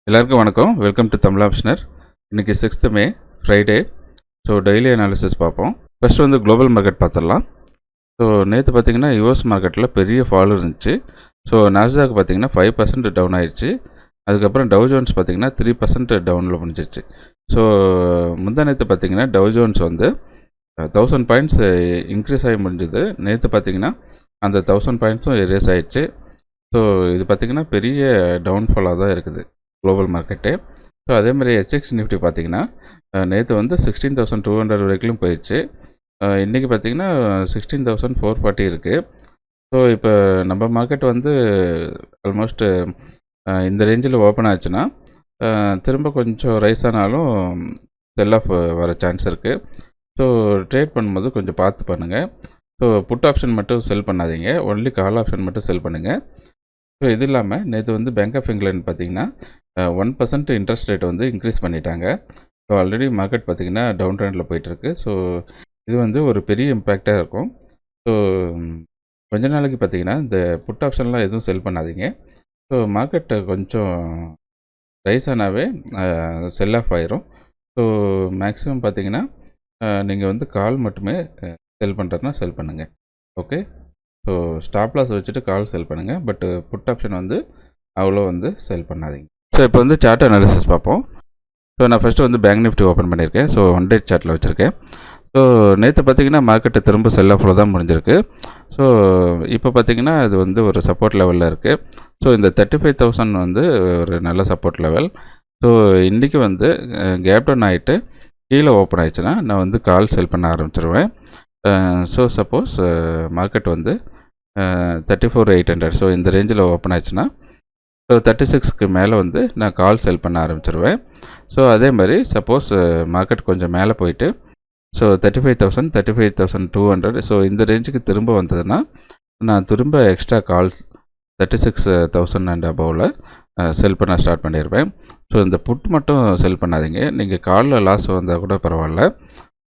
எல்லாருக்கும் வணக்கம். Welcome to Tamil optioner. இன்றைக்கி 6th May Friday. So daily analysis பார்ப்போம். ஃபஸ்ட்டு வந்து குளோபல் மார்க்கெட் பார்த்துடலாம். ஸோ நேற்று பார்த்திங்கன்னா யூஎஸ் மார்க்கெட்டில் பெரிய ஃபால் இருந்துச்சு. ஸோ நாஸ்டாக் பார்த்திங்கன்னா 5% டவுன் ஆயிடுச்சு. அதுக்கப்புறம் டவ் ஜோன்ஸ் பார்த்திங்கன்னா 3% டவுனில் முடிஞ்சிருச்சு. ஸோ முந்தா நேற்று பார்த்திங்கன்னா டவ் ஜோன்ஸ் வந்து 1000 பாயிண்ட்ஸ் இன்க்ரீஸ் ஆகி முடிஞ்சுது. நேற்று பார்த்திங்கன்னா அந்த 1000 பாயிண்ட்ஸும் எரேஸ் ஆகிடுச்சு. ஸோ இது பார்த்திங்கன்னா பெரிய டவுன்ஃபாலாக தான் இருக்குது குளோபல் மார்க்கெட்டு. ஸோ அதேமாதிரி எஸ்எக்ஸ் நிஃப்டி பார்த்திங்கன்னா நேற்று வந்து 16,200 வரைக்கும் போயிடுச்சு. இன்றைக்கி பார்த்திங்கன்னா 16,440 இருக்குது. ஸோ இப்போ நம்ம மார்க்கெட் வந்து ஆல்மோஸ்ட் இந்த ரேஞ்சில் ஓப்பன் ஆச்சுன்னா திரும்ப கொஞ்சம் ரைஸ் ஆனாலும் செல் ஆஃப் வர சான்ஸ் இருக்குது. ஸோ ட்ரேட் பண்ணும்போது கொஞ்சம் பார்த்து பண்ணுங்கள். ஸோ புட் ஆப்ஷன் மட்டும் செல் பண்ணாதீங்க, ஒன்லி கால் ஆப்ஷன் மட்டும் செல் பண்ணுங்கள். ஸோ இது இல்லாமல் நேற்று வந்து பேங்க் ஆஃப் இங்கிலாந்து பார்த்திங்கன்னா 1% இன்ட்ரெஸ்ட் ரேட் வந்து இன்க்ரீஸ் பண்ணிட்டாங்க. ஸோ ஆல்ரெடி மார்க்கெட் பார்த்திங்கன்னா டவுன் ட்ரெண்டில் போயிட்டுருக்கு. ஸோ இது வந்து ஒரு பெரிய இம்பேக்டாக இருக்கும். ஸோ கொஞ்ச நாளைக்கு பார்த்திங்கன்னா இந்த புட் ஆப்ஷன்லாம் எதுவும் செல் பண்ணாதீங்க. ஸோ மார்க்கெட்டு கொஞ்சம் ரைஸ் ஆனாவே செல் ஆஃப் ஆயிரும். ஸோ மேக்ஸிமம் பார்த்திங்கன்னா நீங்கள் வந்து கால் மட்டுமே செல் பண்ணுறதுனா செல் பண்ணுங்கள். ஓகே. ஸோ ஸ்டாப் லாஸ் வச்சுட்டு கால் செல் பண்ணுங்கள். பட் புட் ஆப்ஷன் வந்து அவ்வளோ வந்து செல் பண்ணாதீங்க. ஸோ இப்போ வந்து சார்ட் அனாலிசிஸ் பார்ப்போம். ஸோ நான் ஃபஸ்ட்டு வந்து பேங்க் நிஃப்டி ஓப்பன் பண்ணியிருக்கேன். ஸோ 1 டே சார்ட்டில் வச்சுருக்கேன். ஸோ நேற்று பார்த்திங்கன்னா மார்க்கெட்டு திரும்ப செல் ஆஃபில் தான் முடிஞ்சிருக்கு. ஸோ இப்போ பார்த்திங்கன்னா இது வந்து ஒரு சப்போர்ட் லெவலில் இருக்குது. ஸோ இந்த 35,000 வந்து ஒரு நல்ல சப்போர்ட் லெவல். ஸோ இன்றைக்கி வந்து கேப் டவுன் ஆகிட்டு கீழே ஓப்பன் ஆயிடுச்சுன்னா நான் வந்து கால் செல் பண்ண ஆரம்பிச்சிருவேன். ஸோ சப்போஸ் மார்க்கெட் வந்து 34,800 ஸோ இந்த ரேஞ்சில் ஓப்பன் ஆயிடுச்சுன்னா ஸோ 36க்கு மேலே வந்து நான் கால் செல் பண்ண ஆரம்பிச்சிருவேன். ஸோ அதே மாதிரி சப்போஸ் மார்க்கெட் கொஞ்சம் மேலே போயிட்டு ஸோ 35,000 35,200 ஸோ இந்த ரேஞ்சுக்கு திரும்ப வந்ததுன்னா நான் திரும்ப எக்ஸ்ட்ரா கால்ஸ் 36,000 அண்ட் அபோவில் செல் பண்ண ஸ்டார்ட் பண்ணிடுவேன். ஸோ இந்த புட் மட்டும் செல் பண்ணாதீங்க. நீங்கள் காலில் லாஸ் வந்தால் கூட பரவாயில்ல,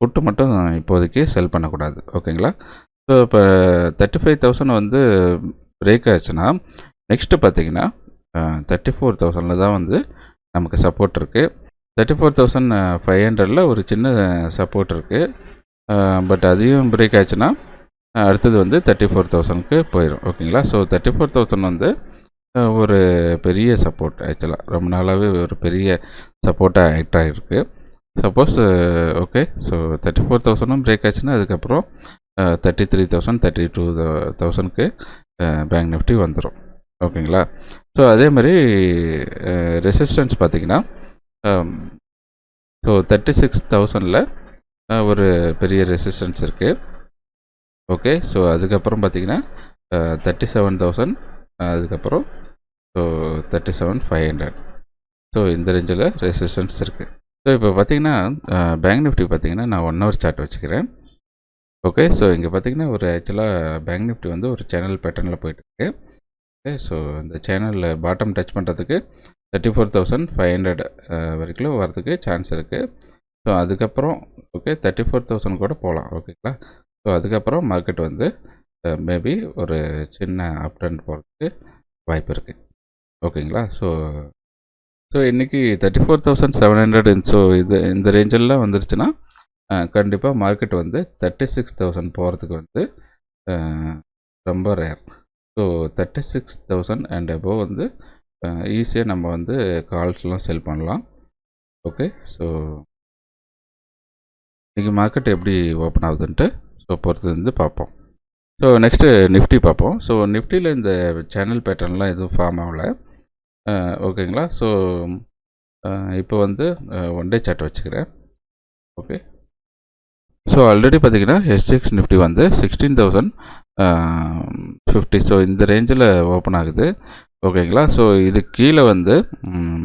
புட்டு மட்டும் இப்போதைக்கு செல் பண்ணக்கூடாது. ஓகேங்களா. ஸோ இப்போ 35,000 வந்து பிரேக் ஆச்சுன்னா நெக்ஸ்ட்டு பார்த்திங்கன்னா 34,000 தான் வந்து நமக்கு சப்போர்ட் இருக்குது. 34,500 ஒரு சின்ன சப்போர்ட் இருக்குது. பட் அதையும் பிரேக் ஆச்சுன்னா அடுத்தது வந்து 34,000க்கு போயிடும். ஓகேங்களா. ஸோ 34,000 வந்து ஒரு பெரிய சப்போர்ட், ஆக்சுவலாக ரொம்ப நாளாகவே ஒரு பெரிய சப்போர்ட்டாக ஆக்ட் ஆகிருக்கு. Suppose okay. ஸோ 34,000 பிரேக் ஆச்சுன்னா அதுக்கப்புறம் 33,000 32,000க்கு பேங்க் நிஃப்டி வந்துடும். ஓகேங்களா. ஸோ அதே மாதிரி ரெசிஸ்டன்ஸ் பார்த்திங்கன்னா ஸோ 36,000ல் ஒரு பெரிய ரெசிஸ்டன்ஸ் இருக்குது. ஓகே. ஸோ அதுக்கப்புறம் பார்த்திங்கன்னா 37,000 அதுக்கப்புறம் ஸோ 37,500 ஸோ இந்த ரேஞ்சில் ரெசிஸ்டன்ஸ் இருக்குது. ஸோ இப்போ பார்த்திங்கன்னா பேங்க் நிஃப்டி பார்த்திங்கன்னா நான் 1 ஹவர் சார்ட் வச்சுக்கிறேன். ஓகே. ஸோ இங்கே பார்த்திங்கன்னா ஒரு ஆக்சுவலாக பேங்க் நிஃப்டி வந்து ஒரு சேனல் பேட்டர்னில் போயிட்டுருக்கு. ஓகே. ஸோ இந்த சேனலில் பாட்டம் டச் பண்ணுறதுக்கு 34,500 வரைக்கும் வரதுக்கு சான்ஸ் இருக்குது. ஸோ அதுக்கப்புறம் ஓகே 34,000 கூட போகலாம். ஓகேங்களா. ஸோ அதுக்கப்புறம் மார்க்கெட் வந்து மேபி ஒரு சின்ன அப் ட்ரெண்ட் போகிறதுக்கு வாய்ப்பு இருக்குது. ஓகேங்களா. ஸோ இன்றைக்கி 34,700 ஸோ இந்த ரேஞ்செல்லாம் வந்துருச்சுன்னா கண்டிப்பாக மார்க்கெட் வந்து 36,000 போகிறதுக்கு வந்து ரொம்ப ரேர். ஸோ 36,000 அண்ட் அபோவ் வந்து ஈஸியாக நம்ம வந்து கால்ஸ்லாம் செல் பண்ணலாம். ஓகே. ஸோ இன்றைக்கி மார்க்கெட் எப்படி ஓப்பன் ஆகுதுன்ட்டு ஸோ பொறுத்து வந்து பார்ப்போம். ஸோ நெக்ஸ்ட்டு நிஃப்டி பார்ப்போம். ஸோ நிஃப்டியில் இந்த சேனல் பேட்டர்ன்லாம் எதுவும் ஃபார்ம் ஆகலை. ஓகேங்களா. ஸோ இப்போ வந்து 1 டே சார்ட் வச்சுக்கிறேன். ஓகே. ஸோ ஆல்ரெடி பார்த்திங்கன்னா எஸ்எக்ஸ் நிஃப்டி வந்து 16,050 ஸோ இந்த ரேஞ்சில் ஓப்பன் ஆகுது. ஓகேங்களா. ஸோ இது கீழே வந்து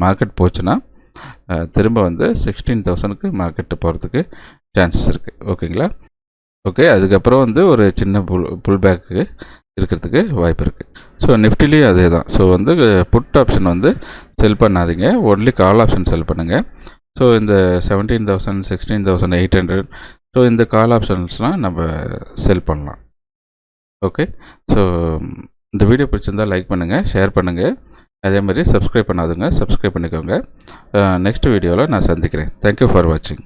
மார்க்கெட் போச்சுன்னா திரும்ப வந்து 16,000க்கு மார்க்கெட்டு போகிறதுக்கு சான்சஸ் இருக்குது. ஓகேங்களா. ஓகே. அதுக்கப்புறம் வந்து ஒரு சின்ன புல் பேக்கு இருக்கிறதுக்கு வாய்ப்பு இருக்குது. ஸோ நிஃப்டிலேயும் அதே தான். ஸோ வந்து புட் ஆப்ஷன் வந்து செல் பண்ணாதீங்க, ஒன்லி கால் ஆப்ஷன் செல் பண்ணுங்கள். ஸோ இந்த 17,000 16,800 ஸோ இந்த கால் ஆப்ஷன்ஸ்லாம் நம்ம செல் பண்ணலாம். ஓகே. ஸோ இந்த வீடியோ பிடிச்சிருந்தால் லைக் பண்ணுங்கள், ஷேர் பண்ணுங்கள். அதே மாதிரி சப்ஸ்கிரைப் பண்ணாதுங்க, சப்ஸ்கிரைப் பண்ணிக்கோங்க. நெக்ஸ்ட் வீடியோவில் நான் சந்திக்கிறேன். தேங்க்யூ ஃபார் வாட்சிங்.